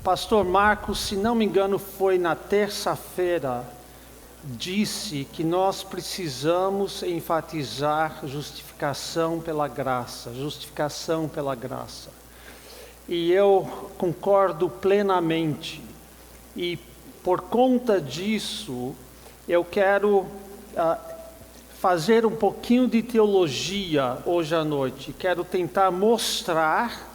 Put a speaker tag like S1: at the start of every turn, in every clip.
S1: Pastor Marcos, se não me engano, foi na terça-feira, disse que nós precisamos enfatizar justificação pela graça, justificação pela graça. E eu concordo plenamente. E por conta disso, eu quero fazer um pouquinho de teologia hoje à noite. Quero tentar mostrar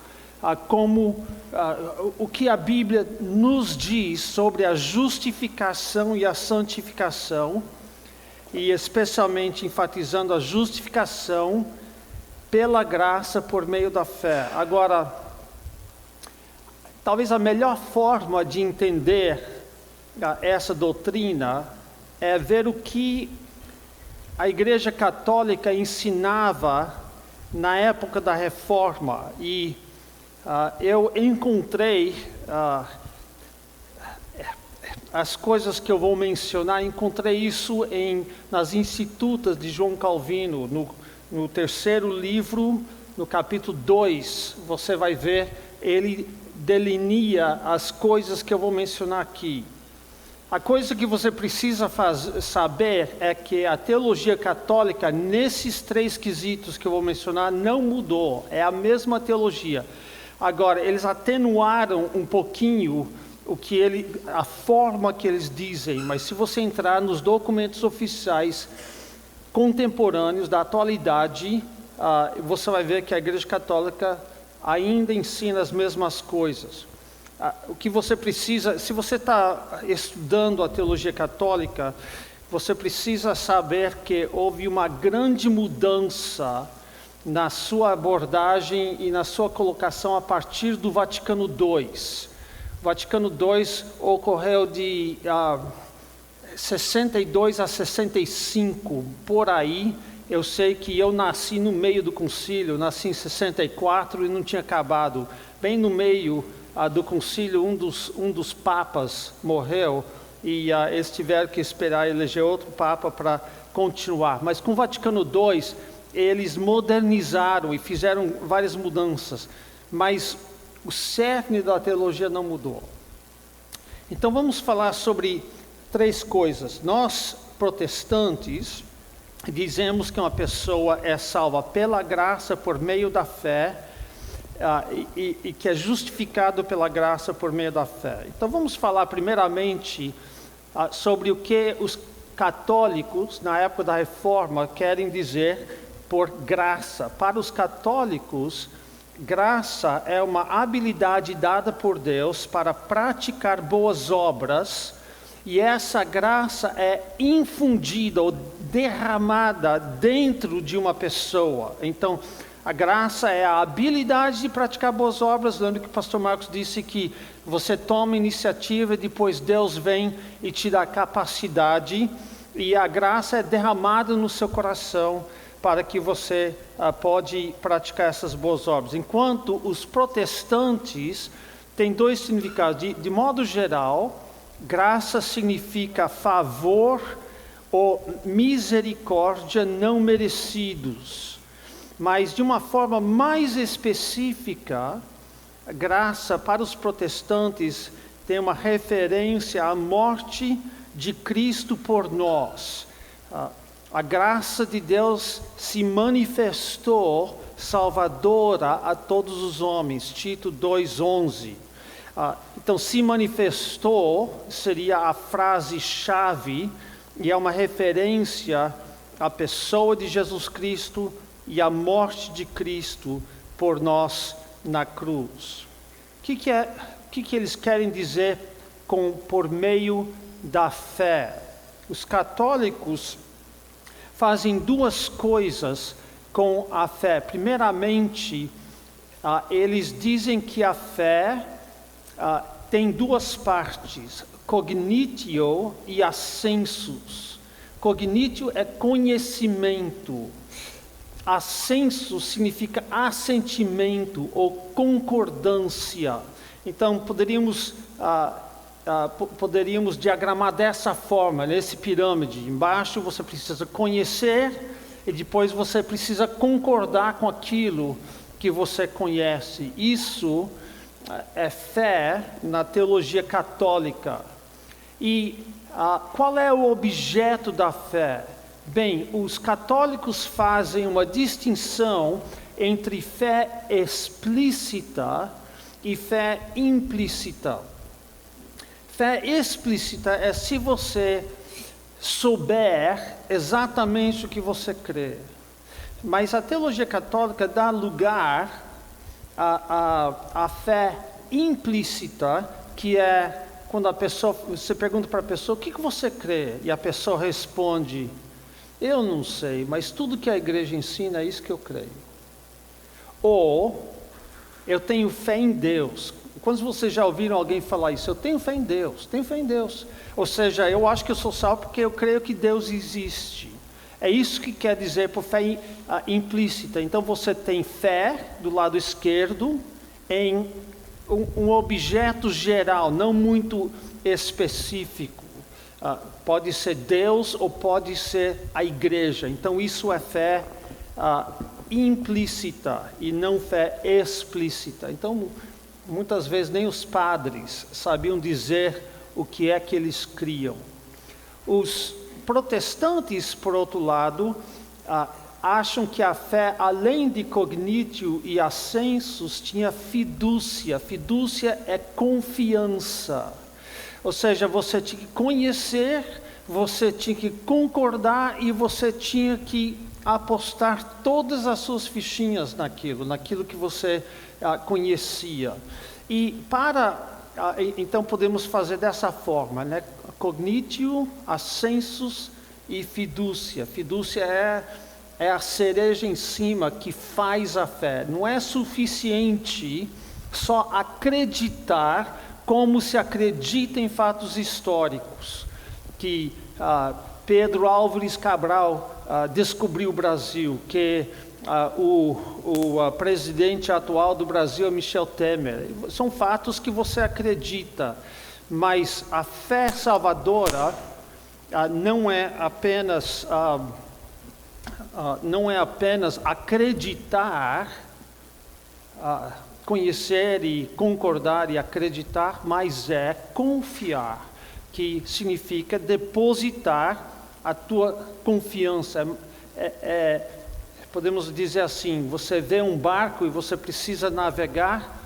S1: o que a Bíblia nos diz sobre a justificação e a santificação, e especialmente enfatizando a justificação pela graça por meio da fé. Agora, talvez a melhor forma de entender essa doutrina é ver o que a Igreja Católica ensinava na época da Reforma. E eu encontrei as coisas que eu vou mencionar, encontrei isso nas Institutas de João Calvino, no terceiro livro, no capítulo 2, você vai ver, ele delinea as coisas que eu vou mencionar aqui. A coisa que você precisa saber é que a teologia católica, nesses três quesitos que eu vou mencionar, não mudou, é a mesma teologia. Agora, eles atenuaram um pouquinho a forma que eles dizem, mas se você entrar nos documentos oficiais contemporâneos da atualidade, você vai ver que a Igreja Católica ainda ensina as mesmas coisas. O que você precisa, se você está estudando a teologia católica, você precisa saber que houve uma grande mudança na sua abordagem e na sua colocação a partir do Vaticano II. O Vaticano II ocorreu de 62 a 65, por aí. Eu sei que eu nasci no meio do concílio, nasci em 64 e não tinha acabado. Bem no meio do concílio, um dos papas morreu e eles tiveram que esperar eleger outro papa para continuar. Mas com o Vaticano II, eles modernizaram e fizeram várias mudanças, mas o cerne da teologia não mudou. Então vamos falar sobre três coisas. Nós, protestantes, dizemos que uma pessoa é salva pela graça por meio da fé, e que é justificado pela graça por meio da fé. Então vamos falar primeiramente sobre o que os católicos, na época da Reforma, querem dizer por graça. Para os católicos, graça é uma habilidade dada por Deus para praticar boas obras, e essa graça é infundida ou derramada dentro de uma pessoa. Então, a graça é a habilidade de praticar boas obras. Lembra que o pastor Marcos disse que você toma iniciativa e depois Deus vem e te dá capacidade, e a graça é derramada no seu coração para que você pode praticar essas boas obras. Enquanto os protestantes têm dois significados. De modo geral, graça significa favor ou misericórdia não merecidos. Mas de uma forma mais específica, a graça para os protestantes tem uma referência à morte de Cristo por nós. A graça de Deus se manifestou salvadora a todos os homens, Tito 2:11. Então, se manifestou seria a frase-chave, e é uma referência à pessoa de Jesus Cristo e à morte de Cristo por nós na cruz. O que eles querem dizer por meio da fé? Os católicos fazem duas coisas com a fé. Primeiramente, eles dizem que a fé tem duas partes, cognitio e assensus. Cognitio é conhecimento, assensus significa assentimento ou concordância. Então poderíamos diagramar dessa forma, nesse pirâmide. Embaixo você precisa conhecer e depois você precisa concordar com aquilo que você conhece. Isso é fé na teologia católica. E qual é o objeto da fé? Bem, os católicos fazem uma distinção entre fé explícita e fé implícita. Fé explícita é se você souber exatamente o que você crê. Mas a teologia católica dá lugar à fé implícita, que é quando você pergunta para a pessoa, o que você crê? E a pessoa responde, eu não sei, mas tudo que a igreja ensina é isso que eu creio. Ou, eu tenho fé em Deus. Quando vocês já ouviram alguém falar isso? Eu tenho fé em Deus, tenho fé em Deus. Ou seja, eu acho que eu sou salvo porque eu creio que Deus existe. É isso que quer dizer por fé implícita. Então você tem fé do lado esquerdo em um objeto geral, não muito específico. Pode ser Deus ou pode ser a igreja. Então isso é fé implícita e não fé explícita. Então muitas vezes nem os padres sabiam dizer o que é que eles criam. Os protestantes, por outro lado, acham que a fé, além de cognitio e assensus, tinha fidúcia. Fidúcia é confiança. Ou seja, você tinha que conhecer, você tinha que concordar e você tinha que apostar todas as suas fichinhas naquilo que você conhecia. E então podemos fazer dessa forma, né? Cognitio, assensus e fidúcia. Fidúcia é a cereja em cima que faz a fé. Não é suficiente só acreditar como se acredita em fatos históricos. Que Pedro Álvares Cabral descobriu o Brasil, que o presidente atual do Brasil é Michel Temer. São fatos que você acredita, mas a fé salvadora não é apenas acreditar, conhecer e concordar e acreditar, mas é confiar, que significa depositar a tua confiança. Podemos dizer assim, você vê um barco e você precisa navegar,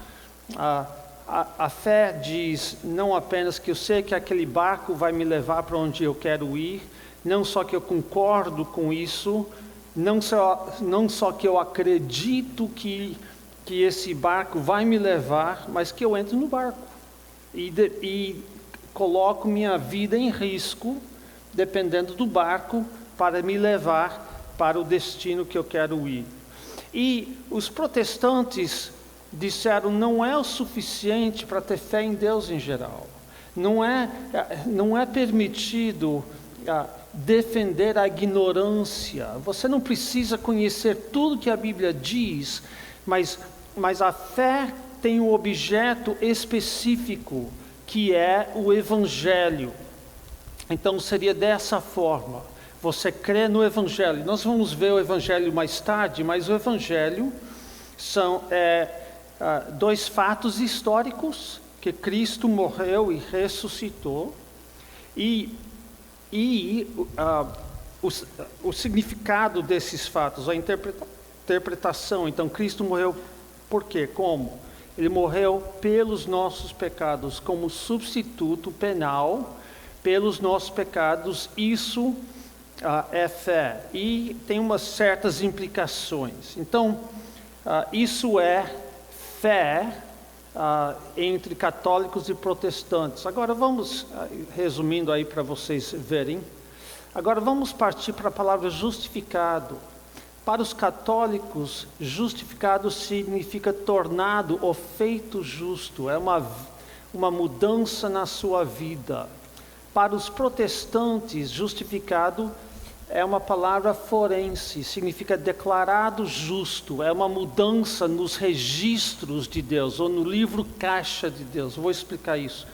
S1: a fé diz não apenas que eu sei que aquele barco vai me levar para onde eu quero ir, não só que eu concordo com isso, não só que eu acredito que esse barco vai me levar, mas que eu entro no barco e coloco minha vida em risco, dependendo do barco, para me levar para o destino que eu quero ir. E os protestantes disseram, não é o suficiente para ter fé em Deus em geral. Não é permitido defender a ignorância. Você não precisa conhecer tudo que a Bíblia diz, mas a fé tem um objeto específico, que é o Evangelho. Então seria dessa forma. Você crê no Evangelho. Nós vamos ver o Evangelho mais tarde, mas o Evangelho são dois fatos históricos, que Cristo morreu e ressuscitou, e o significado desses fatos, a interpretação. Então Cristo morreu por quê? Como? Ele morreu pelos nossos pecados, como substituto penal pelos nossos pecados. Isso é fé, e tem umas certas implicações. Então, isso é fé entre católicos e protestantes. Agora vamos, resumindo aí para vocês verem, agora vamos partir para a palavra justificado. Para os católicos, justificado significa tornado ou feito justo, é uma mudança na sua vida. Para os protestantes, justificado é uma palavra forense, significa declarado justo, é uma mudança nos registros de Deus, ou no livro caixa de Deus. Vou explicar isso.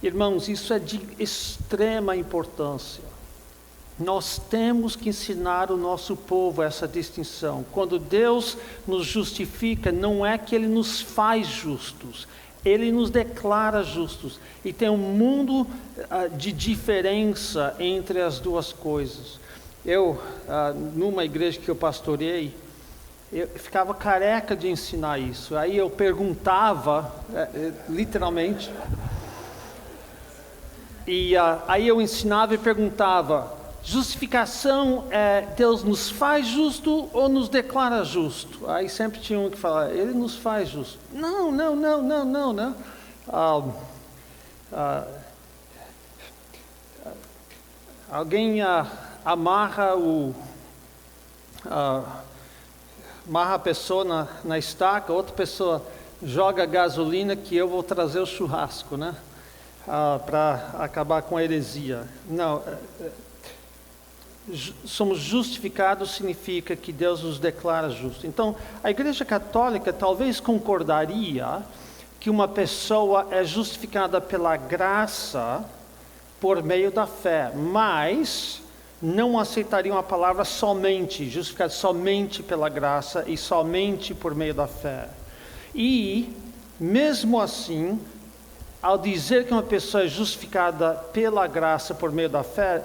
S1: Irmãos, isso é de extrema importância. Nós temos que ensinar o nosso povo essa distinção. Quando Deus nos justifica, não é que Ele nos faz justos, Ele nos declara justos. E tem um mundo de diferença entre as duas coisas. Eu, numa igreja que eu pastoreei, eu ficava careca de ensinar isso. Aí eu perguntava, literalmente, e aí eu ensinava e perguntava: justificação Deus nos faz justo ou nos declara justo? Aí sempre tinha um que falava: Ele nos faz justo. Não. Alguém amarra a pessoa na estaca, outra pessoa joga gasolina, que eu vou trazer o churrasco, né? Para acabar com a heresia. Não. Somos justificados significa que Deus nos declara justos. Então, a Igreja Católica talvez concordaria que uma pessoa é justificada pela graça por meio da fé, mas não aceitariam a palavra somente, justificado somente pela graça e somente por meio da fé. E, mesmo assim, ao dizer que uma pessoa é justificada pela graça por meio da fé,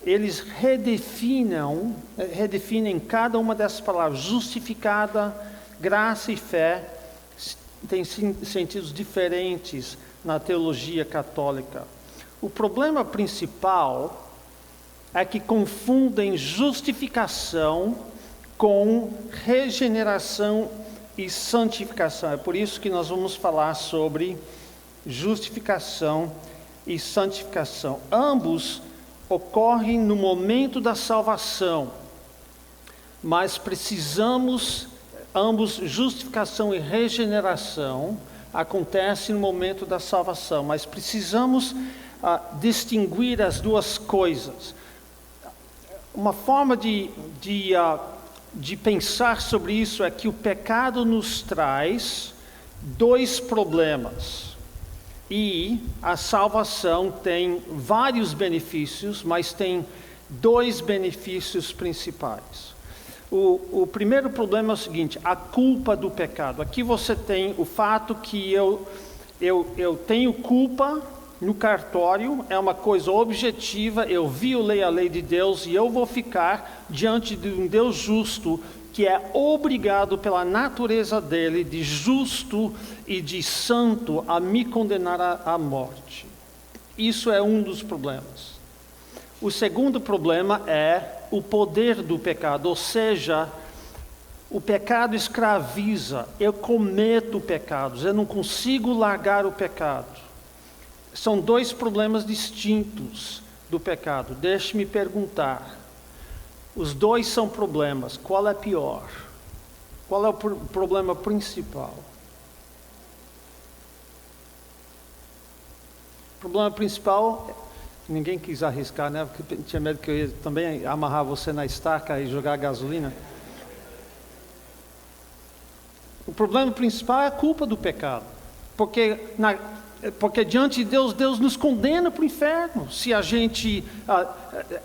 S1: eles redefinem cada uma dessas palavras. Justificada, graça e fé têm sentidos diferentes na teologia católica. O problema principal é que confundem justificação com regeneração e santificação. É por isso que nós vamos falar sobre justificação e santificação. Ambos ocorrem no momento da salvação, mas ambos, justificação e regeneração, acontecem no momento da salvação, mas precisamos distinguir as duas coisas. Uma forma de pensar sobre isso é que o pecado nos traz dois problemas. E a salvação tem vários benefícios, mas tem dois benefícios principais. O primeiro problema é o seguinte: a culpa do pecado. Aqui você tem o fato que eu tenho culpa no cartório, é uma coisa objetiva, eu violei a lei de Deus e eu vou ficar diante de um Deus justo, que é obrigado pela natureza dele, de justo e de santo, a me condenar à morte. Isso é um dos problemas. O segundo problema é o poder do pecado, ou seja, o pecado escraviza, eu cometo pecados, eu não consigo largar o pecado. São dois problemas distintos do pecado. Deixe-me perguntar: os dois são problemas, qual é pior? Qual é o problema principal? O problema principal, ninguém quis arriscar, né? Porque tinha medo que eu ia também amarrar você na estaca e jogar gasolina. O problema principal é a culpa do pecado, porque diante de Deus, Deus nos condena para o inferno, se a gente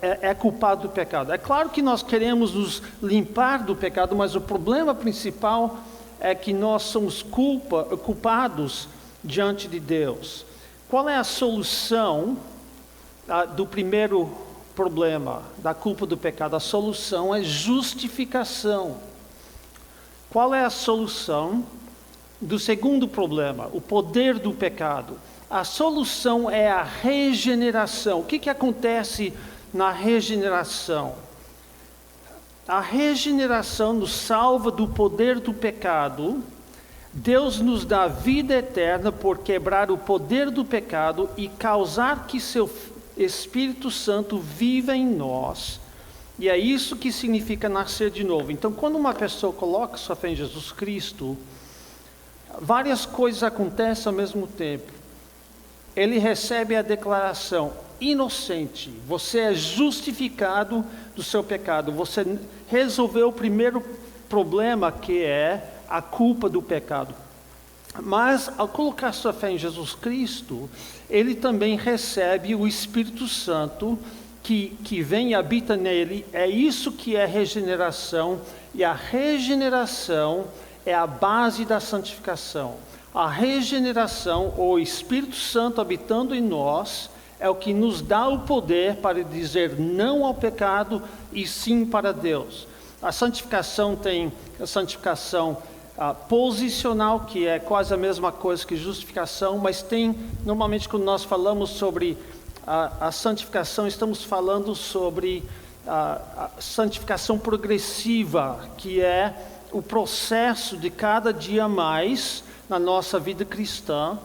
S1: é culpado do pecado. É claro que nós queremos nos limpar do pecado, mas o problema principal é que nós somos culpados diante de Deus. Qual é a solução do primeiro problema, da culpa do pecado? A solução é justificação. Qual é a solução do segundo problema, o poder do pecado? A solução é a regeneração. O que acontece na regeneração? A regeneração nos salva do poder do pecado. Deus nos dá vida eterna por quebrar o poder do pecado e causar que seu Espírito Santo viva em nós. E é isso que significa nascer de novo. Então, quando uma pessoa coloca sua fé em Jesus Cristo, várias coisas acontecem ao mesmo tempo. Ele recebe a declaração: inocente, você é justificado do seu pecado. Você resolveu o primeiro problema, que é a culpa do pecado. Mas, ao colocar sua fé em Jesus Cristo, ele também recebe o Espírito Santo que vem e habita nele, é isso que é regeneração, e a regeneração é a base da santificação. A regeneração, o Espírito Santo habitando em nós, é o que nos dá o poder para dizer não ao pecado e sim para Deus. A santificação tem a santificação posicional, que é quase a mesma coisa que justificação, mas tem, normalmente quando nós falamos sobre a santificação, estamos falando sobre a santificação progressiva, que é o processo de cada dia mais na nossa vida cristã,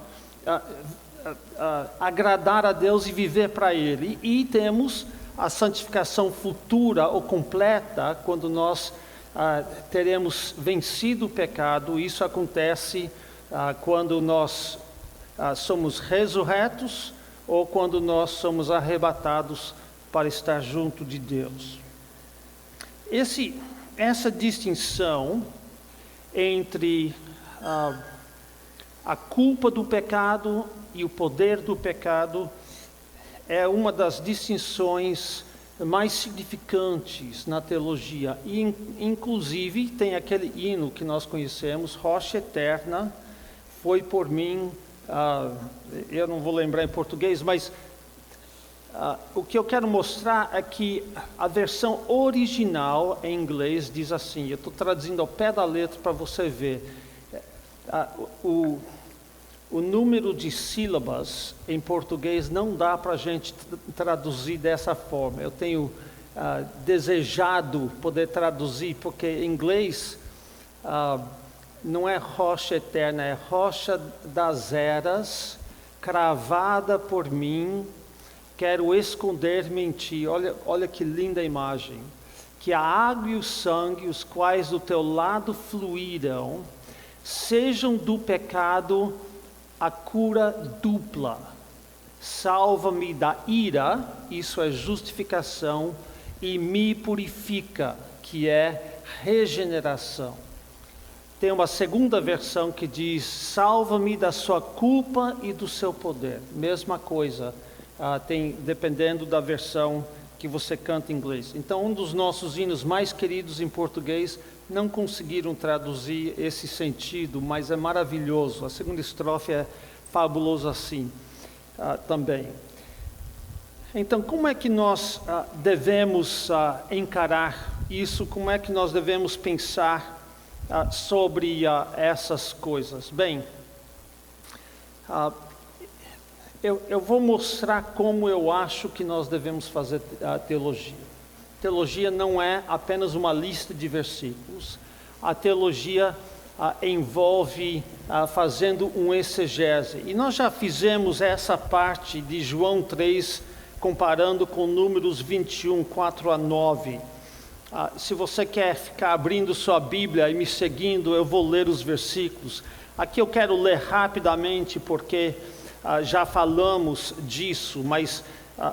S1: agradar a Deus e viver para Ele. E temos a santificação futura ou completa, quando nós teremos vencido o pecado. Isso acontece quando nós somos ressurretos ou quando nós somos arrebatados para estar junto de Deus. Essa distinção entre a culpa do pecado e o poder do pecado é uma das distinções mais significantes na teologia. E, inclusive, tem aquele hino que nós conhecemos, Rocha Eterna, foi por mim, eu não vou lembrar em português, mas o que eu quero mostrar é que a versão original em inglês diz assim, eu estou traduzindo ao pé da letra para você ver, o número de sílabas em português não dá para a gente traduzir dessa forma. Eu tenho desejado poder traduzir, porque em inglês não é rocha eterna, é rocha das eras, cravada por mim, quero esconder-me em ti. Olha que linda imagem. Que a água e o sangue, os quais do teu lado fluíram, sejam do pecado a cura dupla. Salva-me da ira, isso é justificação, e me purifica, que é regeneração. Tem uma segunda versão que diz, salva-me da sua culpa e do seu poder. Mesma coisa, dependendo da versão que você canta em inglês. Então, um dos nossos hinos mais queridos em português, não conseguiram traduzir esse sentido, mas é maravilhoso. A segunda estrofe é fabulosa assim também. Então, como é que nós devemos encarar isso? Como é que nós devemos pensar sobre essas coisas? Bem, eu vou mostrar como eu acho que nós devemos fazer a teologia. Teologia não é apenas uma lista de versículos. A teologia envolve fazendo um exegese. E nós já fizemos essa parte de João 3, comparando com Números 21, 4 a 9. Se você quer ficar abrindo sua Bíblia e me seguindo, eu vou ler os versículos. Aqui eu quero ler rapidamente, porque já falamos disso, mas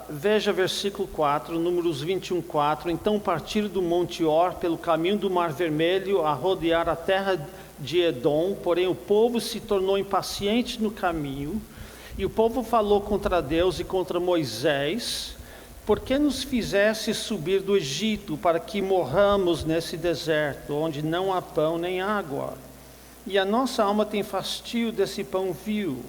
S1: veja versículo 4, Números 21, 4. Então partiram do Monte Or pelo caminho do Mar Vermelho a rodear a terra de Edom, porém o povo se tornou impaciente no caminho, e o povo falou contra Deus e contra Moisés, por que nos fizesse subir do Egito para que morramos nesse deserto, onde não há pão nem água? E a nossa alma tem fastio desse pão vil.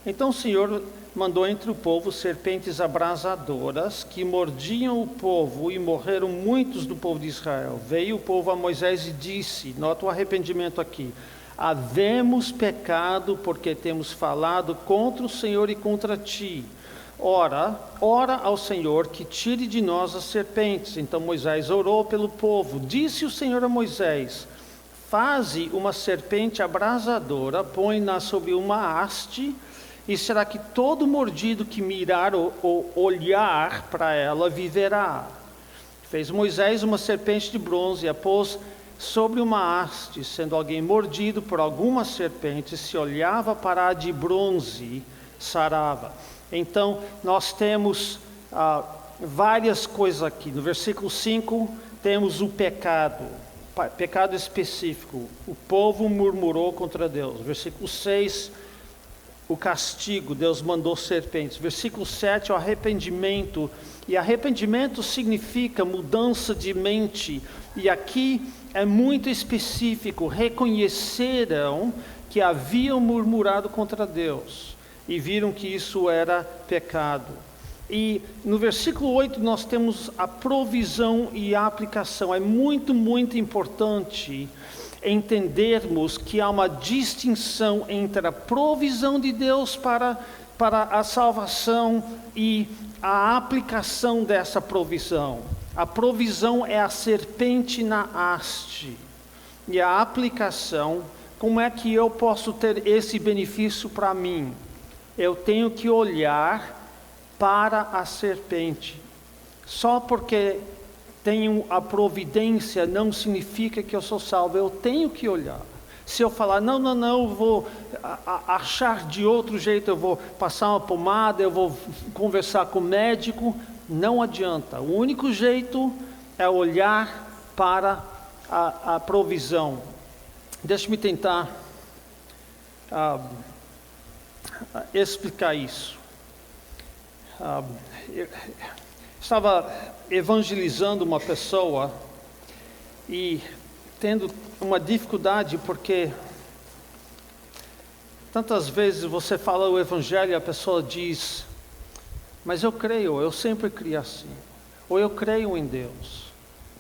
S1: Então o Senhor mandou entre o povo serpentes abrasadoras que mordiam o povo, e morreram muitos do povo de Israel. Veio o povo a Moisés e disse, nota o arrependimento aqui, havemos pecado porque temos falado contra o Senhor e contra ti. Ora ao Senhor que tire de nós as serpentes. Então Moisés orou pelo povo. Disse o Senhor a Moisés, faze uma serpente abrasadora, põe-na sobre uma haste, e será que todo mordido que mirar ou olhar para ela viverá. Fez Moisés uma serpente de bronze e a pôs sobre uma haste. Sendo alguém mordido por alguma serpente, se olhava para a de bronze, sarava. Então nós temos várias coisas aqui. No versículo 5 temos o pecado específico. O povo murmurou contra Deus. Versículo 6, o castigo, Deus mandou serpentes. Versículo 7, o arrependimento. E arrependimento significa mudança de mente. E aqui é muito específico. Reconheceram que haviam murmurado contra Deus. E viram que isso era pecado. E no versículo 8 nós temos a provisão e a aplicação. É muito, muito importante entendermos que há uma distinção entre a provisão de Deus para a salvação e a aplicação dessa provisão. A provisão é a serpente na haste. E a aplicação, como é que eu posso ter esse benefício para mim? Eu tenho que olhar para a serpente. Só porque tenho a providência não significa que eu sou salvo. Eu tenho que olhar. Se eu falar, não, eu vou achar de outro jeito, eu vou passar uma pomada, eu vou conversar com o médico, não adianta. O único jeito é olhar para a provisão. Deixe-me tentar explicar isso. Eu estava evangelizando uma pessoa e tendo uma dificuldade, porque tantas vezes você fala o evangelho e a pessoa diz, mas eu creio, eu sempre criei assim, ou eu creio em Deus.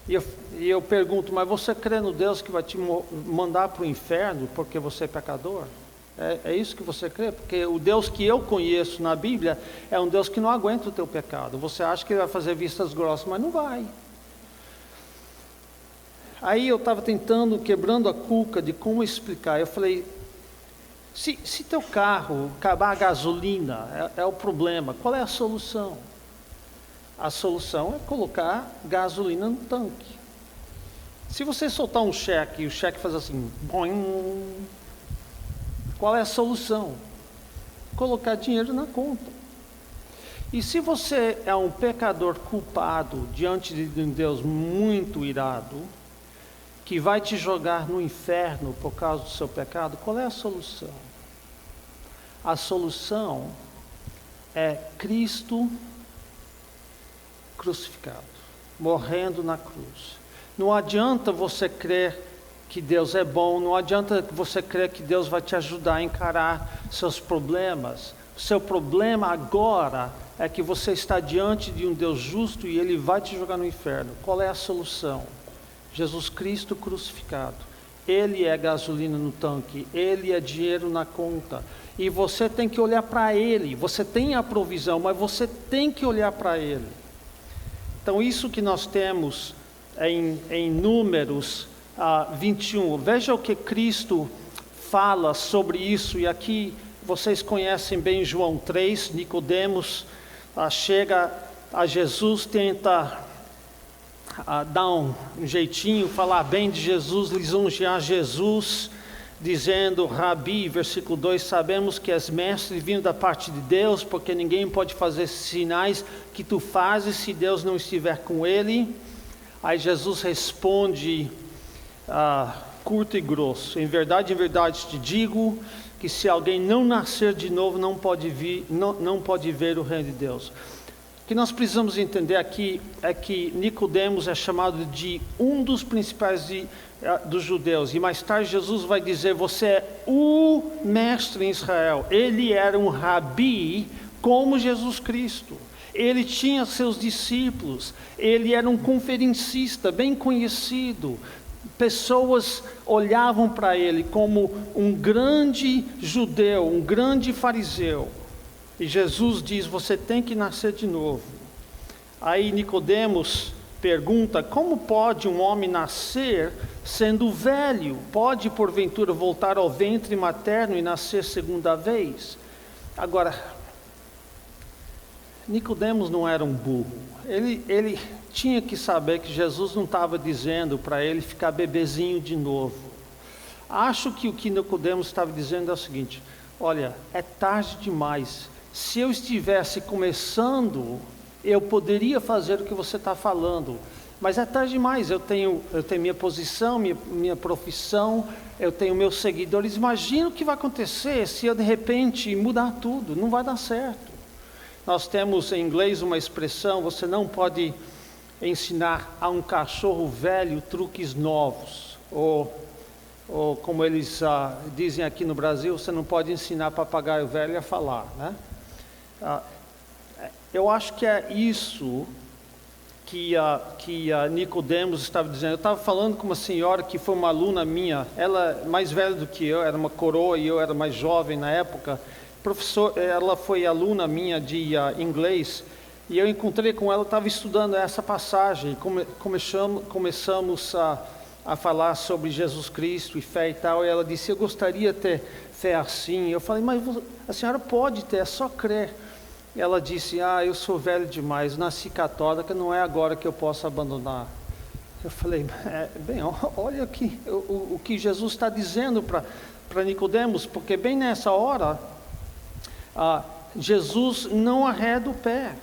S1: E eu pergunto, mas você crê no Deus que vai te mandar para o inferno porque você é pecador? É isso que você crê? Porque o Deus que eu conheço na Bíblia é um Deus que não aguenta o teu pecado. Você acha que ele vai fazer vistas grossas, mas não vai. Aí eu estava quebrando a cuca de como explicar. Eu falei, se teu carro acabar a gasolina, é o problema, qual é a solução? A solução é colocar gasolina no tanque. Se você soltar um cheque e o cheque faz assim, boing, qual é a solução? Colocar dinheiro na conta. E se você é um pecador culpado diante de um Deus muito irado, que vai te jogar no inferno por causa do seu pecado, qual é a solução? A solução é Cristo crucificado, morrendo na cruz. Não adianta você crer que Deus é bom, não adianta você crer que Deus vai te ajudar a encarar seus problemas. O seu problema agora é que você está diante de um Deus justo e Ele vai te jogar no inferno. Qual é a solução? Jesus Cristo crucificado. Ele é gasolina no tanque, Ele é dinheiro na conta. E você tem que olhar para Ele. Você tem a provisão, mas você tem que olhar para Ele. Então isso que nós temos em Números 21, veja o que Cristo fala sobre isso, e aqui vocês conhecem bem João 3, Nicodemos chega a Jesus, tenta dar um jeitinho, falar bem de Jesus, lisonjear Jesus, dizendo, Rabi, versículo 2, sabemos que és mestre vindo da parte de Deus, porque ninguém pode fazer esses sinais que tu fazes se Deus não estiver com ele. Aí Jesus responde curto e grosso, em verdade te digo que se alguém não nascer de novo não pode ver o reino de Deus. O que nós precisamos entender aqui é que Nicodemos é chamado de um dos principais dos judeus, e mais tarde Jesus vai dizer, você é o mestre em Israel. Ele era um rabi como Jesus Cristo. Ele tinha seus discípulos, ele era um conferencista bem conhecido. Pessoas olhavam para ele como um grande judeu, um grande fariseu. E Jesus diz, você tem que nascer de novo. Aí Nicodemos pergunta, como pode um homem nascer sendo velho? Pode porventura voltar ao ventre materno e nascer segunda vez? Agora, Nicodemos não era um burro. Ele tinha que saber que Jesus não estava dizendo para ele ficar bebezinho de novo. Acho que o que Nicodemos estava dizendo é o seguinte, olha, é tarde demais. Se eu estivesse começando, eu poderia fazer o que você está falando, Mas é tarde demais, eu tenho minha posição, minha profissão, eu tenho meus seguidores. Imagina o que vai acontecer se eu de repente mudar tudo, não vai dar certo. Nós temos em inglês uma expressão: você não pode ensinar a um cachorro velho truques novos. Ou como eles dizem aqui no Brasil, você não pode ensinar papagaio velho a falar, né? Eu acho que é isso que Nicodemos estava dizendo. Eu estava falando com uma senhora que foi uma aluna minha, ela é mais velha do que eu, era uma coroa e eu era mais jovem na época. Ela foi aluna minha de inglês, e eu encontrei com ela, estava estudando essa passagem, começamos a falar sobre Jesus Cristo e fé e tal, e ela disse: eu gostaria de ter fé assim. Eu falei: mas a senhora pode ter, é só crer. Ela disse: eu sou velho demais, nasci católica, não é agora que eu posso abandonar. Eu falei: bem, olha aqui o que Jesus está dizendo para Nicodemos, porque bem nessa hora, Jesus não arreda o pé.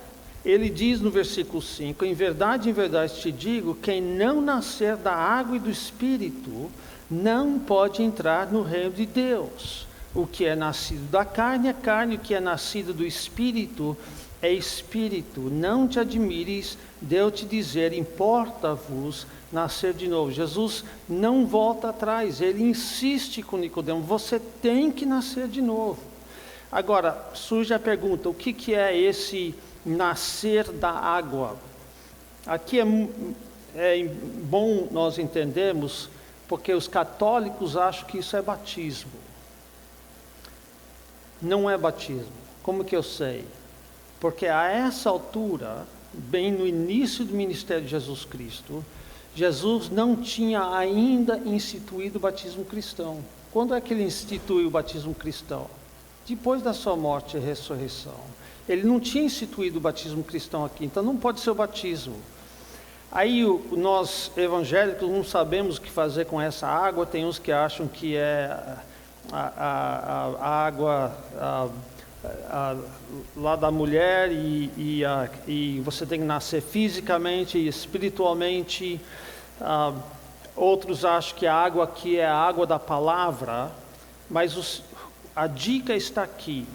S1: Ele diz no versículo 5: em verdade te digo, quem não nascer da água e do Espírito, não pode entrar no reino de Deus. O que é nascido da carne é carne, o que é nascido do Espírito é Espírito. Não te admires de eu te dizer, importa-vos nascer de novo. Jesus não volta atrás, ele insiste com Nicodemo: você tem que nascer de novo. Agora, surge a pergunta: o que é esse nascer da água? Aqui é bom nós entendermos, porque os católicos acham que isso é batismo. Não é batismo. Como que eu sei? Porque a essa altura, bem no início do ministério de Jesus Cristo, Jesus não tinha ainda instituído o batismo cristão. Quando é que ele instituiu o batismo cristão? Depois da sua morte e ressurreição. Ele não tinha instituído o batismo cristão aqui, então não pode ser o batismo. Aí nós evangélicos não sabemos o que fazer com essa água. Tem uns que acham que é a água lá da mulher e você tem que nascer fisicamente e espiritualmente. Outros acham que a água aqui é a água da palavra, mas a dica está aqui.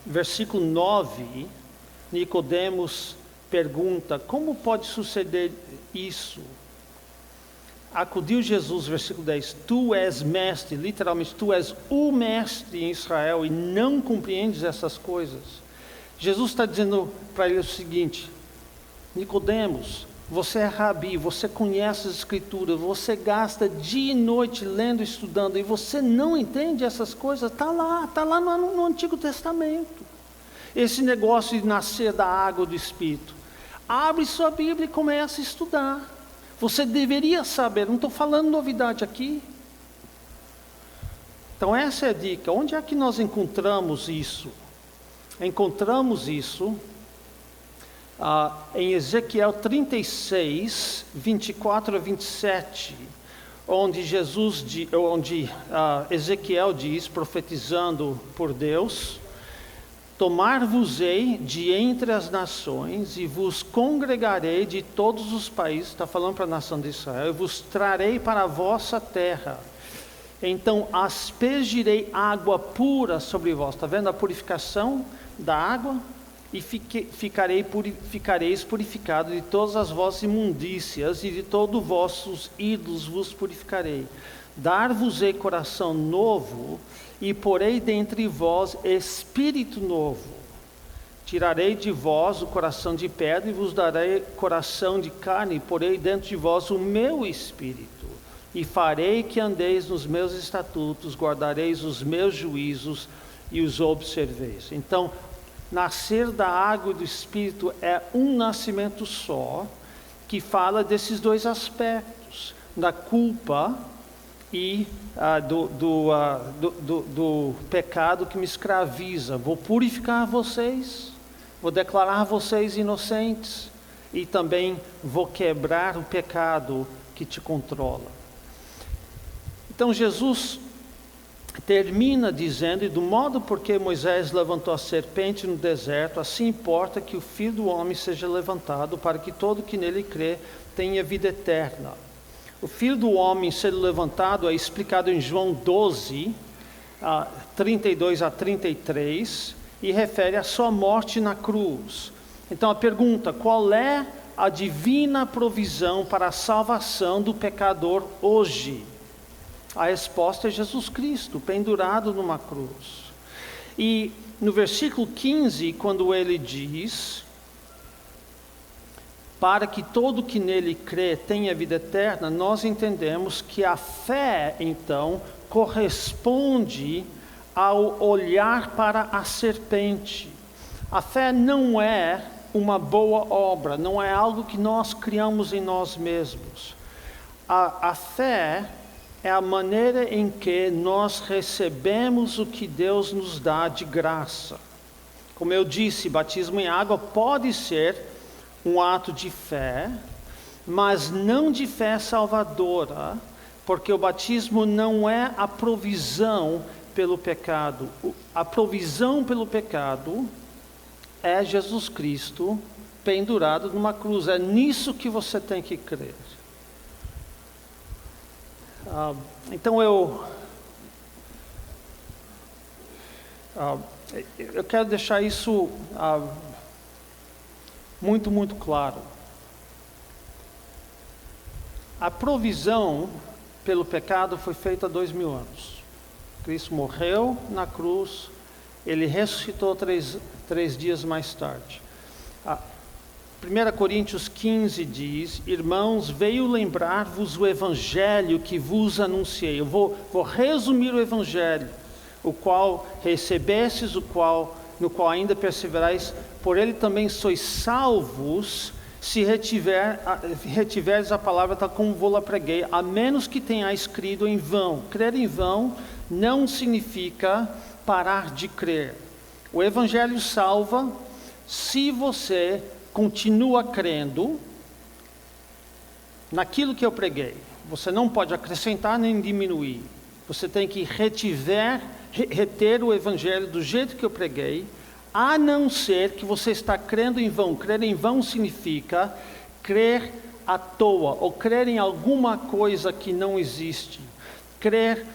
S1: Versículo 9, Nicodemos pergunta: como pode suceder isso? Acudiu Jesus, versículo 10: tu és mestre, literalmente, tu és o mestre em Israel e não compreendes essas coisas. Jesus está dizendo para ele o seguinte: Nicodemos, você é rabi, você conhece as escrituras, você gasta dia e noite lendo e estudando, e você não entende essas coisas. Está lá no Antigo Testamento, esse negócio de nascer da água do Espírito. Abre sua Bíblia e comece a estudar. Você deveria saber, não estou falando novidade aqui. Então essa é a dica. Onde é que nós encontramos isso? Encontramos isso em Ezequiel 36, 24 a 27, onde Ezequiel diz, profetizando por Deus: tomar-vos-ei de entre as nações e vos congregarei de todos os países. Está falando para a nação de Israel: e vos trarei para a vossa terra. Então aspergirei água pura sobre vós. Está vendo a purificação da água? E ficareis purificados de todas as vossas imundícias, e de todos os vossos ídolos vos purificarei. Dar-vos-ei coração novo, e porei dentre vós espírito novo. Tirarei de vós o coração de pedra, e vos darei coração de carne, e porei dentro de vós o meu espírito. E farei que andeis nos meus estatutos, guardareis os meus juízos e os observeis. Então, nascer da água e do Espírito é um nascimento só, que fala desses dois aspectos, da culpa e do pecado que me escraviza. Vou purificar vocês, vou declarar vocês inocentes, e também vou quebrar o pecado que te controla. Então Jesus termina dizendo: e do modo porque Moisés levantou a serpente no deserto, assim importa que o Filho do Homem seja levantado, para que todo que nele crê tenha vida eterna. O Filho do Homem ser levantado é explicado em João 12, 32 a 33, e refere à sua morte na cruz. Então a pergunta: qual é a divina provisão para a salvação do pecador hoje? A resposta é Jesus Cristo, pendurado numa cruz. E no versículo 15, quando ele diz: para que todo que nele crê tenha vida eterna, nós entendemos que a fé, então, corresponde ao olhar para a serpente. A fé não é uma boa obra, não é algo que nós criamos em nós mesmos. A fé é a maneira em que nós recebemos o que Deus nos dá de graça. Como eu disse, batismo em água pode ser um ato de fé, mas não de fé salvadora, porque o batismo não é a provisão pelo pecado. A provisão pelo pecado é Jesus Cristo pendurado numa cruz. É nisso que você tem que crer. Então eu quero deixar isso muito, muito claro. A provisão pelo pecado foi feita há 2000 anos. Cristo morreu na cruz, ele ressuscitou três dias mais tarde. 1 Coríntios 15 diz: irmãos, veio lembrar-vos o evangelho que vos anunciei. Eu vou resumir o evangelho, o qual recebestes, no qual ainda perseverais, por ele também sois salvos, se retiveres a palavra tal como vou-la preguei, a menos que tenhais crido em vão. Crer em vão não significa parar de crer. O evangelho salva se você continua crendo naquilo que eu preguei. Você não pode acrescentar nem diminuir. Você tem que reter o evangelho do jeito que eu preguei, a não ser que você está crendo em vão. Crer em vão significa crer à toa, ou crer em alguma coisa que não existe. Crer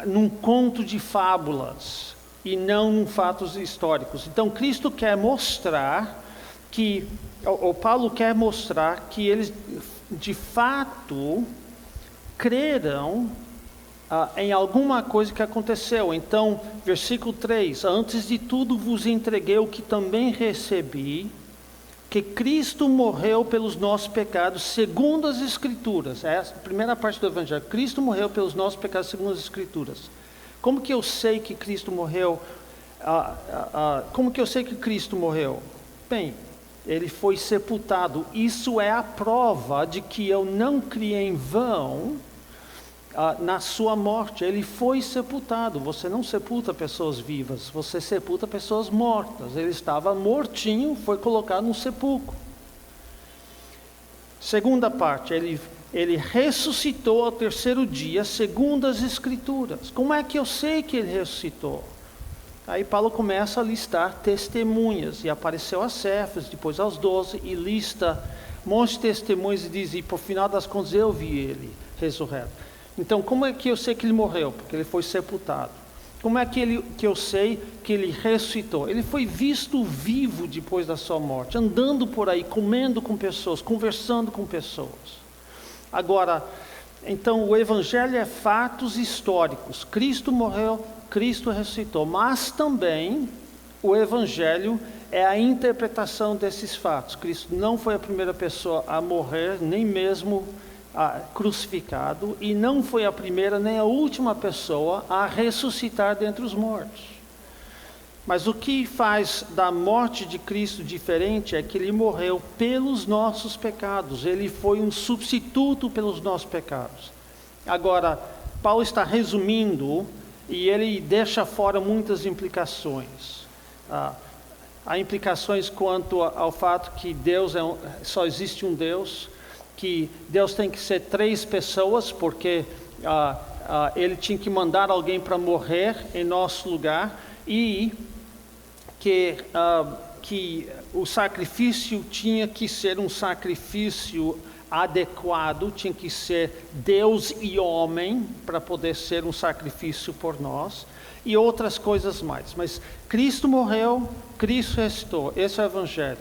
S1: num conto de fábulas e não em fatos históricos. Então Cristo quer mostrar que, ou Paulo quer mostrar que eles de fato crerão em alguma coisa que aconteceu. Então, versículo 3: antes de tudo vos entreguei o que também recebi, que Cristo morreu pelos nossos pecados segundo as Escrituras. Essa é a primeira parte do Evangelho. Cristo morreu pelos nossos pecados segundo as Escrituras. Como que eu sei que Cristo morreu? Como que eu sei que Cristo morreu? Bem, ele foi sepultado. Isso é a prova de que eu não criei em vão na sua morte. Ele foi sepultado. Você não sepulta pessoas vivas, você sepulta pessoas mortas. Ele estava mortinho, foi colocado no sepulcro. Segunda parte, ele ressuscitou ao terceiro dia, segundo as Escrituras. Como é que eu sei que ele ressuscitou? Aí Paulo começa a listar testemunhas, e apareceu a Cefas, depois aos 12, e lista um monte de testemunhas, e diz: e por final das contas eu vi ele ressurreto. Então, como é que eu sei que ele morreu? Porque ele foi sepultado. Como é que eu sei que ele ressuscitou? Ele foi visto vivo depois da sua morte, andando por aí, comendo com pessoas, conversando com pessoas. Agora, então o Evangelho é fatos históricos. Cristo morreu, Cristo ressuscitou, mas também o Evangelho é a interpretação desses fatos. Cristo não foi a primeira pessoa a morrer, nem mesmo crucificado, e não foi a primeira nem a última pessoa a ressuscitar dentre os mortos. Mas o que faz da morte de Cristo diferente é que ele morreu pelos nossos pecados. Ele foi um substituto pelos nossos pecados. Agora, Paulo está resumindo e ele deixa fora muitas implicações. Há implicações quanto ao fato que Deus só existe um Deus, que Deus tem que ser três pessoas, porque ele tinha que mandar alguém para morrer em nosso lugar, e que o sacrifício tinha que ser um sacrifício adequado, tinha que ser Deus e homem para poder ser um sacrifício por nós, e outras coisas mais. Mas Cristo morreu, Cristo ressuscitou. Esse é o Evangelho.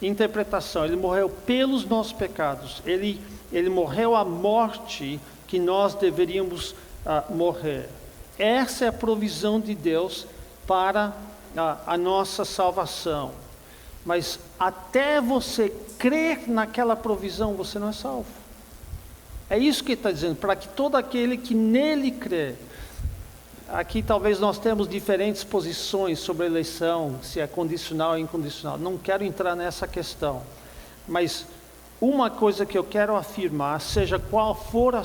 S1: Interpretação: ele morreu pelos nossos pecados, ele morreu a morte que nós deveríamos morrer. Essa é a provisão de Deus para a nossa salvação. Mas até você crer naquela provisão, você não é salvo. É isso que ele está dizendo, para que todo aquele que nele crê. Aqui talvez nós temos diferentes posições sobre a eleição, se é condicional ou incondicional. Não quero entrar nessa questão. Mas uma coisa que eu quero afirmar, seja qual for a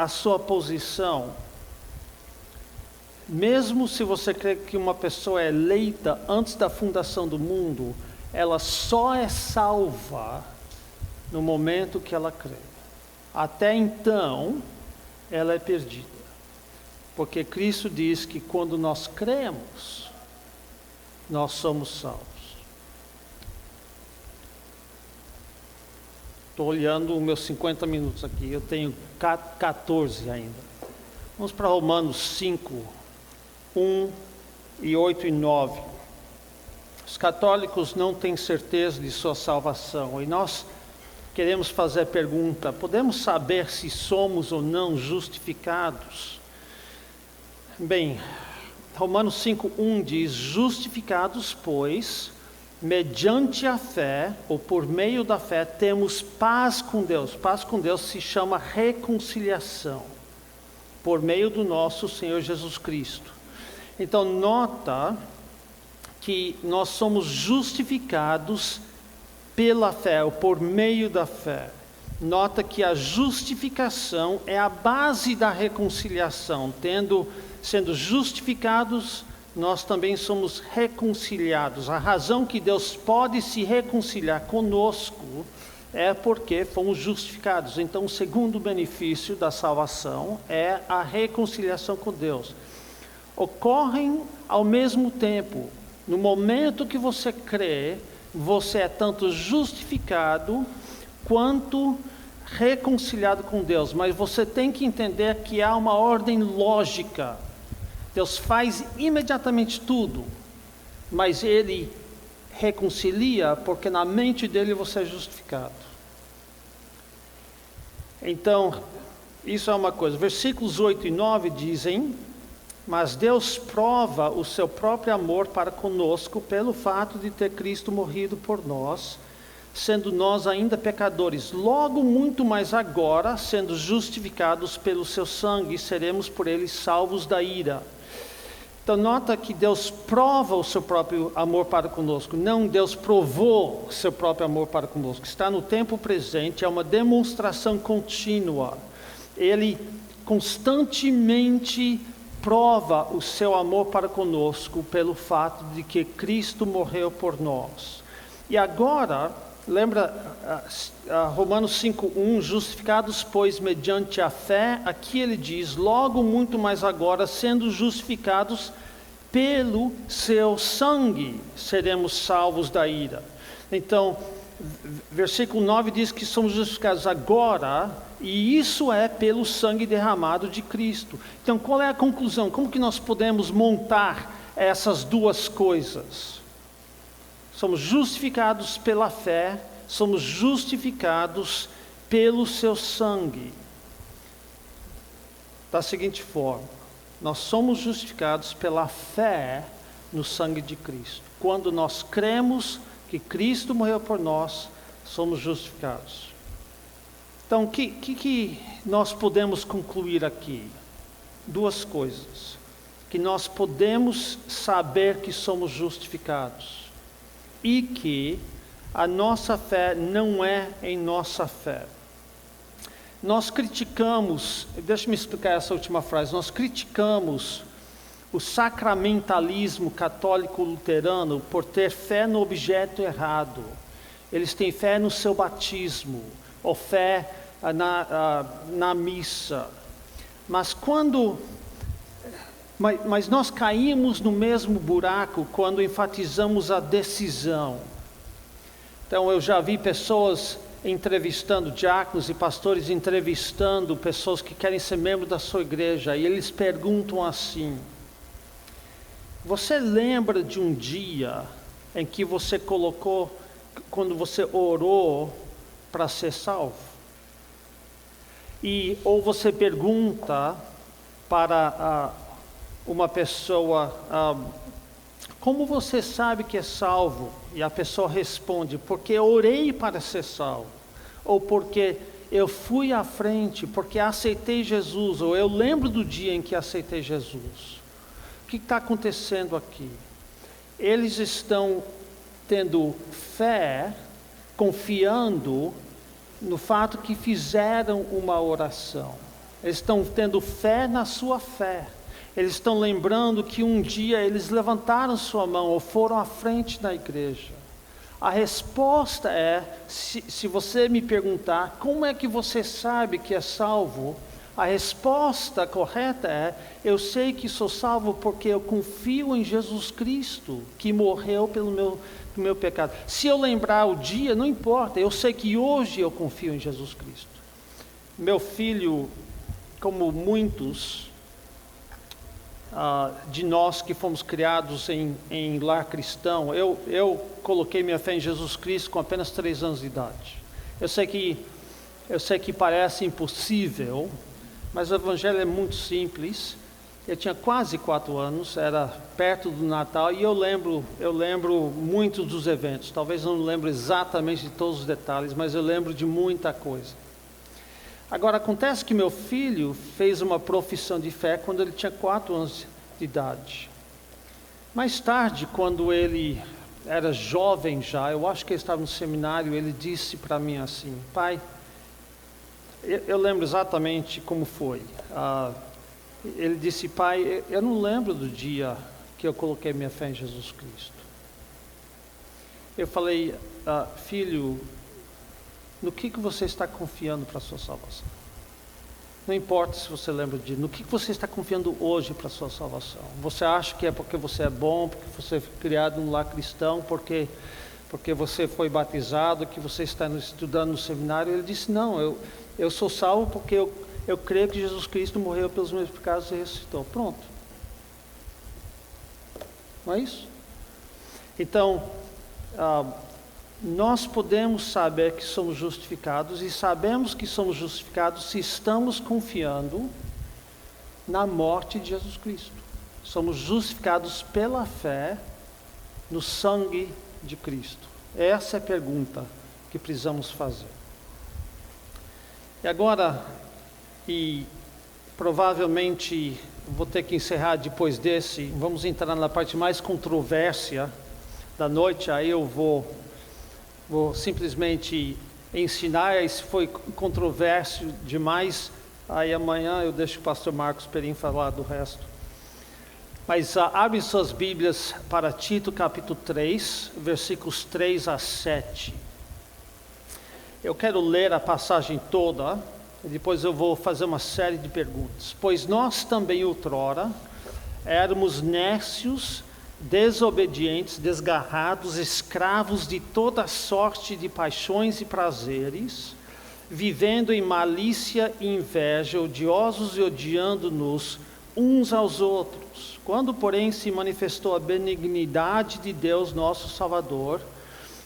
S1: sua posição, mesmo se você crê que uma pessoa é eleita antes da fundação do mundo, ela só é salva no momento que ela crê. Até então, ela é perdida. Porque Cristo diz que quando nós cremos, nós somos salvos. Estou olhando os meus 50 minutos aqui, eu tenho 14 ainda. Vamos para Romanos 5, 1 e 8 e 9. Os católicos não têm certeza de sua salvação, e nós queremos fazer a pergunta: podemos saber se somos ou não justificados? Bem, Romanos 5:1 diz: justificados, pois, mediante a fé, ou por meio da fé, temos paz com Deus. Paz com Deus se chama reconciliação, por meio do nosso Senhor Jesus Cristo. Então, nota que nós somos justificados pela fé, ou por meio da fé. Nota que a justificação é a base da reconciliação. Sendo justificados, nós também somos reconciliados. A razão que Deus pode se reconciliar conosco é porque fomos justificados. Então, o segundo benefício da salvação é a reconciliação com Deus. Ocorrem ao mesmo tempo. No momento que você crê, você é tanto justificado quanto reconciliado com Deus. Mas você tem que entender que há uma ordem lógica. Deus faz imediatamente tudo, mas Ele reconcilia porque na mente dele você é justificado. Então, isso é uma coisa. Versículos 8 e 9 dizem: mas Deus prova o seu próprio amor para conosco pelo fato de ter Cristo morrido por nós, sendo nós ainda pecadores. Logo, muito mais agora, sendo justificados pelo seu sangue, seremos por ele salvos da ira. Então, nota que Deus prova o seu próprio amor para conosco. Não, Deus provou o seu próprio amor para conosco. Está no tempo presente, é uma demonstração contínua. Ele constantemente prova o seu amor para conosco pelo fato de que Cristo morreu por nós. E agora, lembra Romanos 5:1, justificados, pois, mediante a fé, aqui ele diz, logo muito mais agora, sendo justificados pelo seu sangue, seremos salvos da ira. Então, versículo 9 diz que somos justificados agora, e isso é pelo sangue derramado de Cristo. Então, qual é a conclusão? Como que nós podemos montar essas duas coisas? Somos justificados pela fé, somos justificados pelo seu sangue. Da seguinte forma: nós somos justificados pela fé no sangue de Cristo. Quando nós cremos que Cristo morreu por nós, somos justificados. Então, o que nós podemos concluir aqui? Duas coisas. Que nós podemos saber que somos justificados e que a nossa fé não é em nossa fé. Nós criticamos, deixa-me explicar essa última frase, nós criticamos o sacramentalismo católico luterano por ter fé no objeto errado. Eles têm fé no seu batismo, ou fé na missa. Mas nós caímos no mesmo buraco quando enfatizamos a decisão. Então eu já vi pessoas entrevistando, diáconos e pastores entrevistando pessoas que querem ser membros da sua igreja, e eles perguntam assim: você lembra de um dia em que você colocou, quando você orou para ser salvo? Ou você pergunta para uma pessoa, como você sabe que é salvo? E a pessoa responde: porque eu orei para ser salvo, ou porque eu fui à frente, porque aceitei Jesus, ou eu lembro do dia em que aceitei Jesus. O que está acontecendo aqui? Eles estão tendo fé, confiando no fato que fizeram uma oração. Eles estão tendo fé na sua fé. Eles estão lembrando que um dia eles levantaram sua mão ou foram à frente na igreja. A resposta é, se você me perguntar, como é que você sabe que é salvo? A resposta correta é, eu sei que sou salvo porque eu confio em Jesus Cristo, que morreu pelo meu pecado. Se eu lembrar o dia, não importa, eu sei que hoje eu confio em Jesus Cristo. Meu filho, como muitos de nós que fomos criados em lar cristão, eu coloquei minha fé em Jesus Cristo com apenas 3 anos de idade. Eu sei que parece impossível, mas o evangelho é muito simples. Eu tinha quase 4 anos, era perto do Natal, e eu lembro muito dos eventos. Talvez não lembro exatamente de todos os detalhes, mas eu lembro de muita coisa. Agora, acontece que meu filho fez uma profissão de fé quando ele tinha 4 anos de idade. Mais tarde, quando ele era jovem já, eu acho que ele estava no seminário, ele disse para mim assim: pai, eu lembro exatamente como foi. Ele disse: pai, eu não lembro do dia que eu coloquei minha fé em Jesus Cristo. Eu falei: filho, no que você está confiando para a sua salvação? Não importa se você lembra de no que você está confiando hoje para a sua salvação. Você acha que é porque você é bom, porque você foi criado num lar cristão, porque você foi batizado, que você está estudando no seminário? Ele disse: não, eu sou salvo porque eu creio que Jesus Cristo morreu pelos meus pecados e ressuscitou. Pronto. Não é isso? Então, nós podemos saber que somos justificados, e sabemos que somos justificados se estamos confiando na morte de Jesus Cristo. Somos justificados pela fé no sangue de Cristo. Essa é a pergunta que precisamos fazer. E agora, provavelmente vou ter que encerrar depois desse, vamos entrar na parte mais controvérsia da noite. Aí eu vou simplesmente ensinar, e se foi controverso demais, aí amanhã eu deixo o pastor Marcos Perim falar do resto. Mas abre suas Bíblias para Tito capítulo 3, versículos 3 a 7. Eu quero ler a passagem toda, e depois eu vou fazer uma série de perguntas. Pois nós também outrora éramos nécios, desobedientes, desgarrados, escravos de toda sorte de paixões e prazeres, vivendo em malícia e inveja, odiosos e odiando-nos uns aos outros. Quando, porém, se manifestou a benignidade de Deus nosso Salvador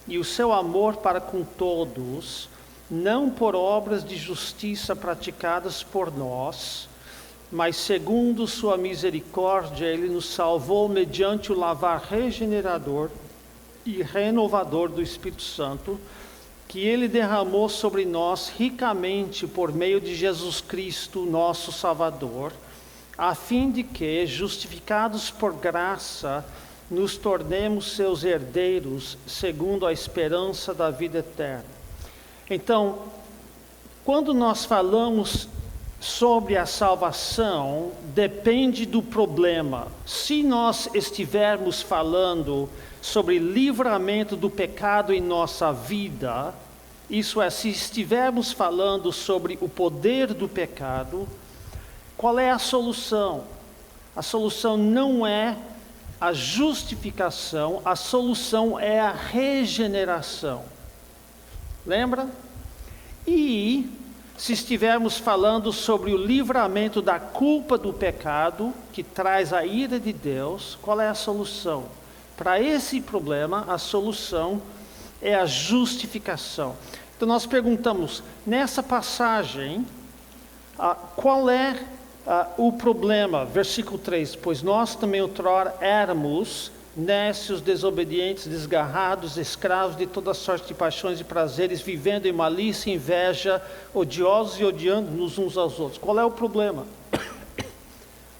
S1: e o seu amor para com todos, não por obras de justiça praticadas por nós, mas segundo sua misericórdia, Ele nos salvou mediante o lavar regenerador e renovador do Espírito Santo, que Ele derramou sobre nós ricamente por meio de Jesus Cristo, nosso Salvador, a fim de que, justificados por graça, nos tornemos seus herdeiros, segundo a esperança da vida eterna. Então, quando nós falamos sobre a salvação, depende do problema. Se nós estivermos falando sobre livramento do pecado em nossa vida, isso é, se estivermos falando sobre o poder do pecado, Qual é a solução? A solução não é a justificação, a solução é a regeneração. Lembra? E se estivermos falando sobre o livramento da culpa do pecado, que traz a ira de Deus, qual é a solução? Para esse problema, a solução é a justificação. Então nós perguntamos, nessa passagem, qual é o problema? Versículo 3, pois nós também outrora éramos nécios, desobedientes, desgarrados, escravos de toda sorte de paixões e prazeres, vivendo em malícia, inveja, odiosos e odiando-nos uns aos outros. Qual é o problema?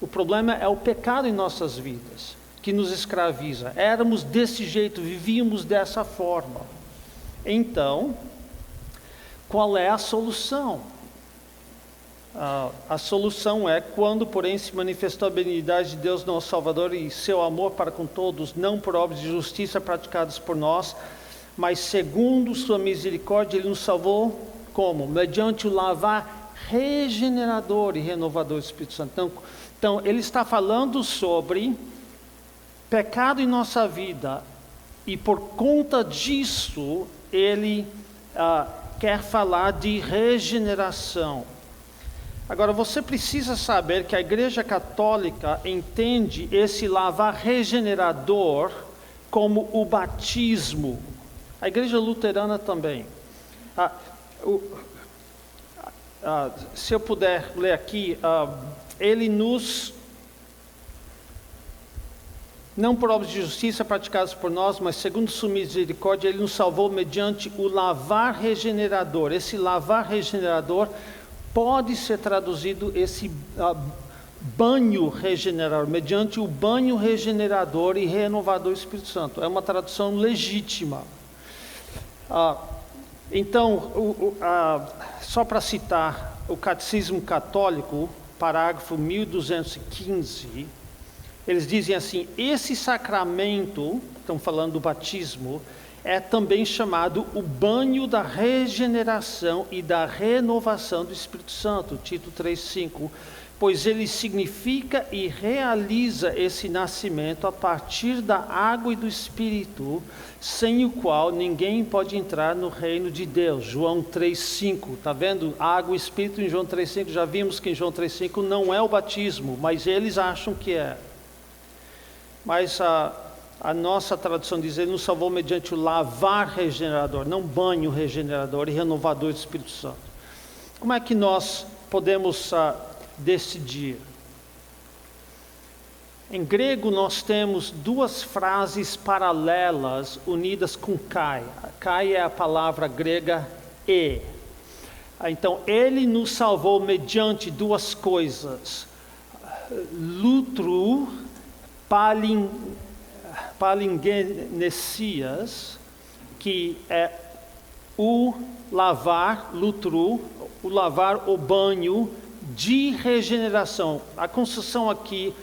S1: O problema é o pecado em nossas vidas, que nos escraviza. Éramos desse jeito, vivíamos dessa forma. Então, qual é a solução? A solução é quando, porém, se manifestou a benignidade de Deus, nosso Salvador, e seu amor para com todos, não por obras de justiça praticadas por nós, mas segundo sua misericórdia, Ele nos salvou como? Mediante o lavar regenerador e renovador do Espírito Santo. Então Ele está falando sobre pecado em nossa vida, e por conta disso, Ele quer falar de regeneração. Agora, você precisa saber que a Igreja Católica entende esse lavar regenerador como o batismo. A Igreja Luterana também. Se eu puder ler aqui, Ele nos... Não por obras de justiça praticadas por nós, mas segundo sua misericórdia, Ele nos salvou mediante o lavar regenerador. Esse lavar regenerador pode ser traduzido esse banho regenerador, mediante o banho regenerador e renovador do Espírito Santo. É uma tradução legítima. Então, só para citar o Catecismo Católico, parágrafo 1215, eles dizem assim: esse sacramento, estão falando do batismo, é também chamado o banho da regeneração e da renovação do Espírito Santo, Tito 3,5, pois ele significa e realiza esse nascimento a partir da água e do Espírito, sem o qual ninguém pode entrar no reino de Deus, João 3,5, está vendo? Água e Espírito em João 3,5, já vimos que em João 3,5 não é o batismo, mas eles acham que é. Mas a nossa tradução diz: Ele nos salvou mediante o lavar regenerador, não banho regenerador e renovador do Espírito Santo. Como é que nós podemos decidir? Em grego nós temos duas frases paralelas unidas com kai. Kai é a palavra grega e. Então, Ele nos salvou mediante duas coisas: lutru, palingenesias, que é o lavar, lutru, o lavar, o banho de regeneração. A construção aqui,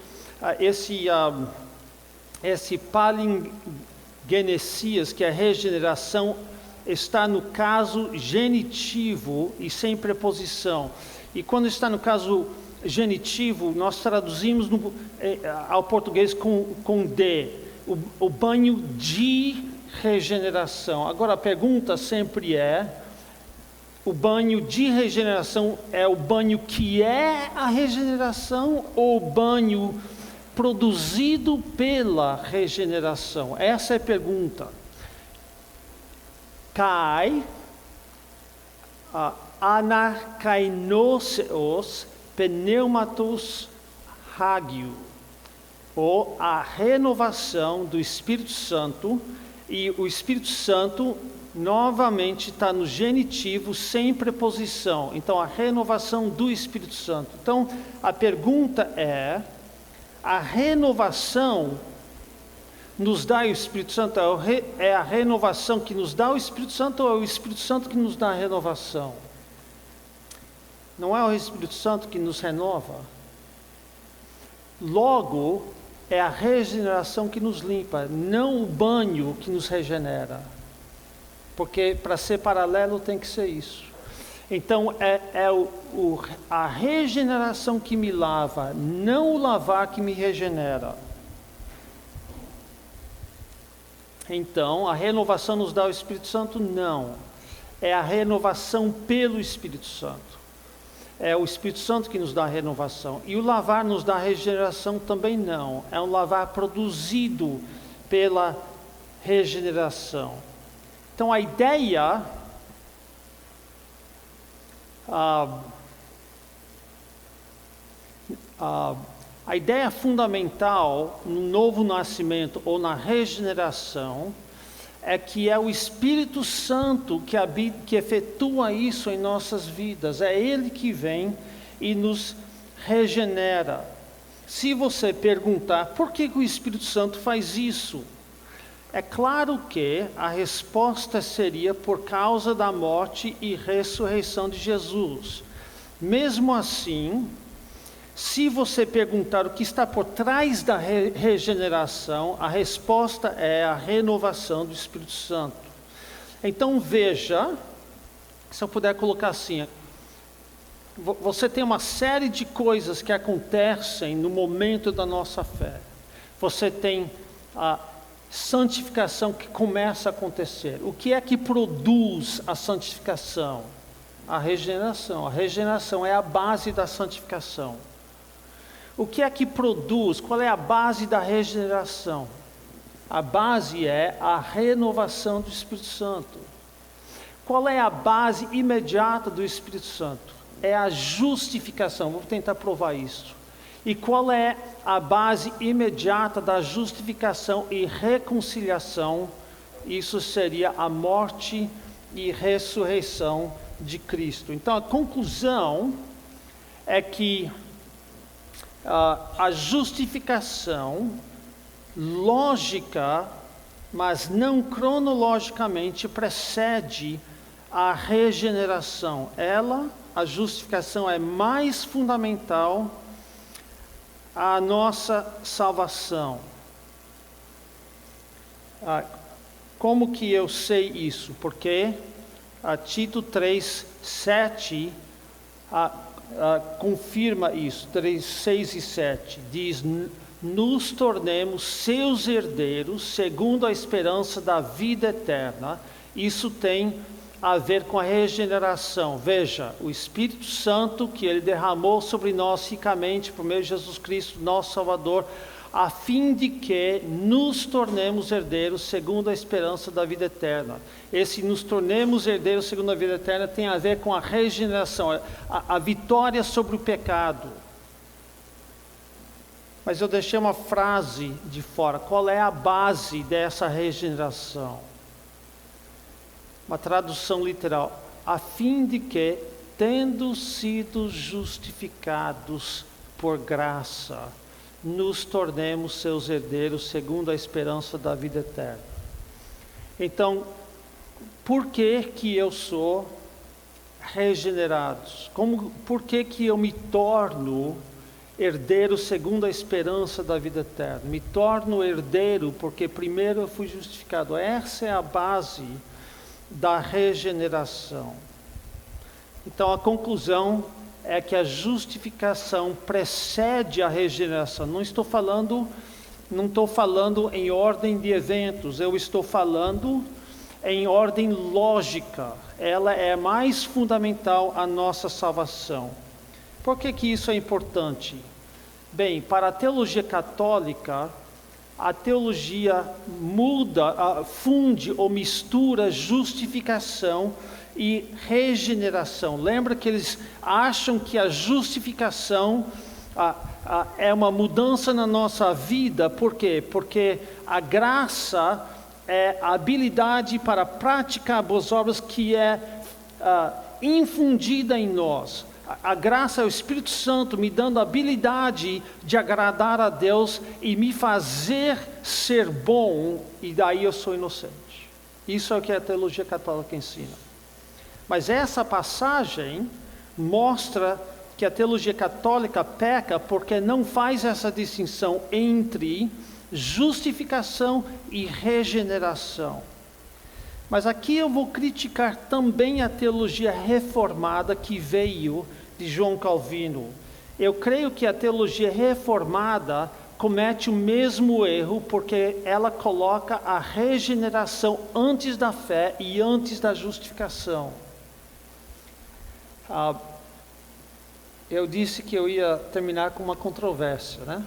S1: esse palingenesias, que é regeneração, está no caso genitivo e sem preposição. E quando está no caso genitivo, nós traduzimos ao português com de, o banho de regeneração. Agora a pergunta sempre é: o banho de regeneração é o banho que é a regeneração ou o banho produzido pela regeneração? Essa é a pergunta. Kai, anarkainoseos pneumatos hagio, ou a renovação do Espírito Santo, e o Espírito Santo novamente está no genitivo sem preposição. Então, a renovação do Espírito Santo. Então, a pergunta é: a renovação nos dá o Espírito Santo? É a renovação que nos dá o Espírito Santo ou é o Espírito Santo que nos dá a renovação? Não é o Espírito Santo que nos renova? Logo, é a regeneração que nos limpa, não o banho que nos regenera. Porque para ser paralelo tem que ser isso. Então, a regeneração que me lava, não o lavar que me regenera. Então, a renovação nos dá o Espírito Santo? Não. É a renovação pelo Espírito Santo. É o Espírito Santo que nos dá a renovação. E o lavar nos dá a regeneração? Também não. É um lavar produzido pela regeneração. Então, a ideia... A ideia fundamental no novo nascimento ou na regeneração é que é o Espírito Santo que efetua isso em nossas vidas. É Ele que vem e nos regenera. Se você perguntar por que o Espírito Santo faz isso, é claro que a resposta seria por causa da morte e ressurreição de Jesus. Mesmo assim, se você perguntar o que está por trás da regeneração, a resposta é a renovação do Espírito Santo. Então veja, se eu puder colocar assim, você tem uma série de coisas que acontecem no momento da nossa fé. Você tem a santificação que começa a acontecer. O que é que produz a santificação? A regeneração. A regeneração é a base da santificação. O que é que produz? Qual é a base da regeneração? A base é a renovação do Espírito Santo. Qual é a base imediata do Espírito Santo? É a justificação. Vou tentar provar isso. E qual é a base imediata da justificação e reconciliação? Isso seria a morte e ressurreição de Cristo. Então a conclusão é que a justificação lógica, mas não cronologicamente, precede a regeneração. A justificação é mais fundamental à nossa salvação. Como que eu sei isso? Porque Tito 3:7 confirma isso. 3:6 e 7 diz: nos tornemos seus herdeiros segundo a esperança da vida eterna. Isso tem a ver com a regeneração. Veja, o Espírito Santo que Ele derramou sobre nós ricamente por meio de Jesus Cristo, nosso Salvador, a fim de que nos tornemos herdeiros segundo a esperança da vida eterna. Esse nos tornemos herdeiros segundo a vida eterna tem a ver com a regeneração, a vitória sobre o pecado. Mas eu deixei uma frase de fora. Qual é a base dessa regeneração? Uma tradução literal: a fim de que, tendo sido justificados por graça, nos tornemos seus herdeiros segundo a esperança da vida eterna. Então, por que eu sou regenerado? Por que eu me torno herdeiro segundo a esperança da vida eterna? Me torno herdeiro porque primeiro eu fui justificado. Essa é a base da regeneração. Então a conclusão é que a justificação precede a regeneração. Não estou falando em ordem de eventos, eu estou falando em ordem lógica. Ela é mais fundamental à nossa salvação. Por que isso é importante? Bem, para a teologia católica, a teologia funde ou mistura justificação e regeneração. Lembra que eles acham que a justificação é uma mudança na nossa vida. Por quê? Porque a graça é a habilidade para praticar boas obras que é infundida em nós. A graça é o Espírito Santo me dando a habilidade de agradar a Deus e me fazer ser bom, e daí eu sou inocente. Isso é o que a teologia católica ensina. Mas essa passagem mostra que a teologia católica peca porque não faz essa distinção entre justificação e regeneração. Mas aqui eu vou criticar também a teologia reformada que veio de João Calvino. Eu creio que a teologia reformada comete o mesmo erro, porque ela coloca a regeneração antes da fé e antes da justificação. Eu disse que eu ia terminar com uma controvérsia, né?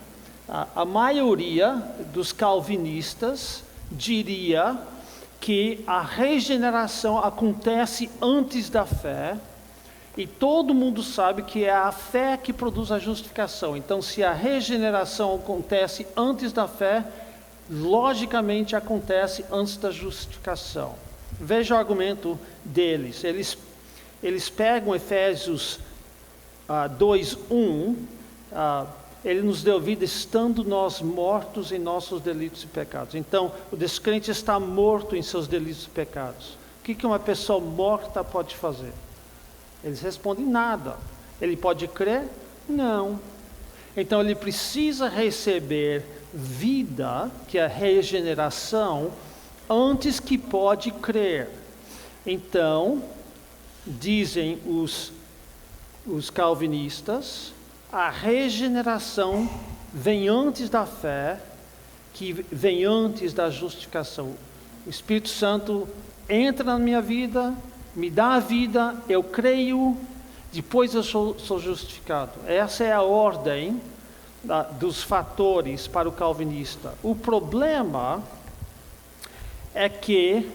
S1: A maioria dos calvinistas diria que a regeneração acontece antes da fé, e todo mundo sabe que é a fé que produz a justificação. Então, se a regeneração acontece antes da fé, logicamente acontece antes da justificação. Veja o argumento deles. Eles pegam Efésios 2:1, ele nos deu vida estando nós mortos em nossos delitos e pecados. Então, o descrente está morto em seus delitos e pecados. O que uma pessoa morta pode fazer? Eles respondem nada. Ele pode crer? Não. Então, ele precisa receber vida, que é a regeneração, antes que pode crer. Então, dizem os calvinistas, a regeneração vem antes da fé, que vem antes da justificação. O Espírito Santo entra na minha vida, me dá a vida, eu creio, depois eu sou justificado. Essa é a ordem dos fatores para o calvinista. O problema é que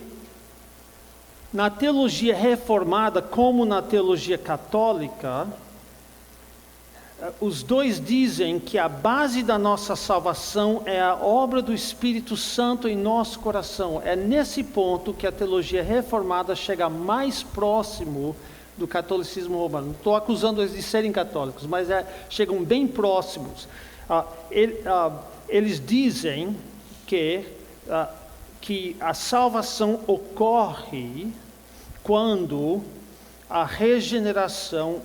S1: na teologia reformada, como na teologia católica, os dois dizem que a base da nossa salvação é a obra do Espírito Santo em nosso coração. É nesse ponto que a teologia reformada chega mais próximo do catolicismo romano. Não estou acusando eles de serem católicos, mas chegam bem próximos. Eles dizem que a salvação ocorre quando a regeneração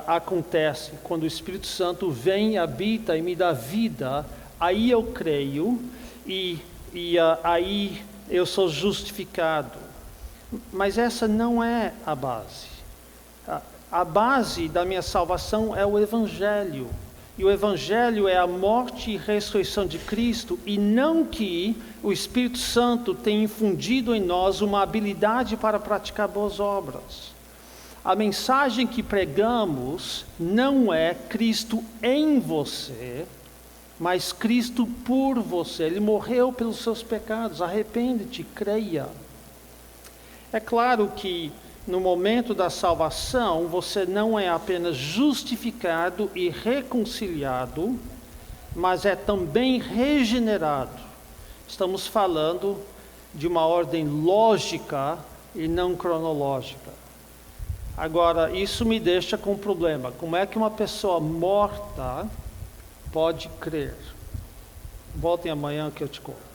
S1: acontece, quando o Espírito Santo vem, habita e me dá vida. Aí eu creio e aí eu sou justificado. Mas essa não é a base. A base da minha salvação é o Evangelho. E o Evangelho é a morte e ressurreição de Cristo, e não que o Espírito Santo tenha infundido em nós uma habilidade para praticar boas obras. A mensagem que pregamos não é Cristo em você, mas Cristo por você. Ele morreu pelos seus pecados. Arrepende-te, creia. É claro que no momento da salvação, você não é apenas justificado e reconciliado, mas é também regenerado. Estamos falando de uma ordem lógica e não cronológica. Agora, isso me deixa com um problema. Como é que uma pessoa morta pode crer? Voltem amanhã que eu te conto.